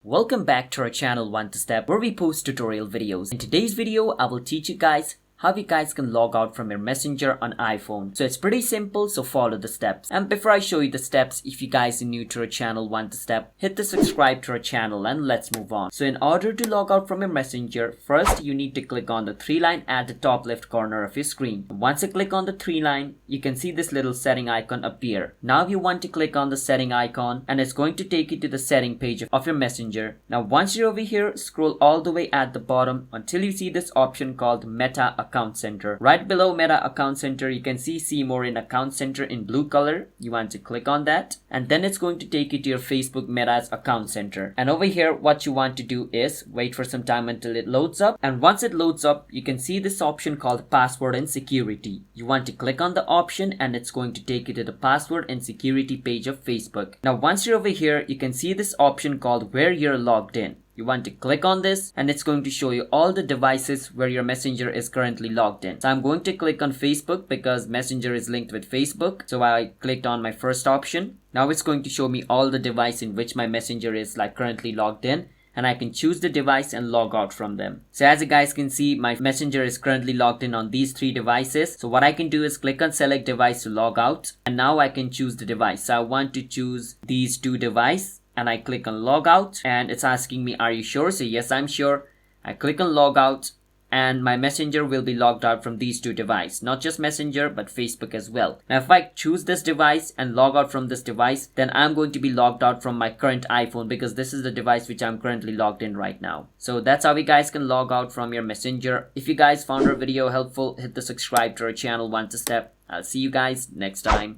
Welcome back to our channel One to Step, where we post tutorial videos. In today's video, I will teach you guys how you guys can log out from your Messenger on iPhone. So it's pretty simple, so follow the steps. And before I show you the steps, if you guys are new to our channel One to Step, hit the subscribe to our channel and let's move on. So in order to log out from your Messenger, first you need to click on the three line at the top left corner of your screen. Once you click on the three line, you can see this little setting icon appear. Now you want to click on the setting icon and it's going to take you to the setting page of your Messenger. Now once you're over here, scroll all the way at the bottom until you see this option called Meta Account Center. Right below Meta Account Center, you can see more in Account Center in blue color. You want to click on that and then it's going to take you to your Facebook Meta's Account Center. And over here, what you want to do is wait for some time until it loads up. And once it loads up, you can see this option called Password and Security. You want to click on the option and it's going to take you to the Password and Security page of Facebook. Now once you're over here, you can see this option called Where You're Logged In. You want to click on this and it's going to show you all the devices where your Messenger is currently logged in. So I'm going to click on Facebook because Messenger is linked with Facebook. So I clicked on my first option. Now it's going to show me all the device in which my Messenger is currently logged in. And I can choose the device and log out from them. So as you guys can see, my Messenger is currently logged in on these three devices. So what I can do is click on select device to log out. And now I can choose the device. So I want to choose these two devices. And I click on log out and it's asking me, are you sure? So yes, I'm sure. I click on log out and my Messenger will be logged out from these two devices. Not just Messenger, but Facebook as well. Now if I choose this device and log out from this device, then I'm going to be logged out from my current iPhone because this is the device which I'm currently logged in right now. So that's how you guys can log out from your Messenger. If you guys found our video helpful, hit the subscribe to our channel One to Step. I'll see you guys next time.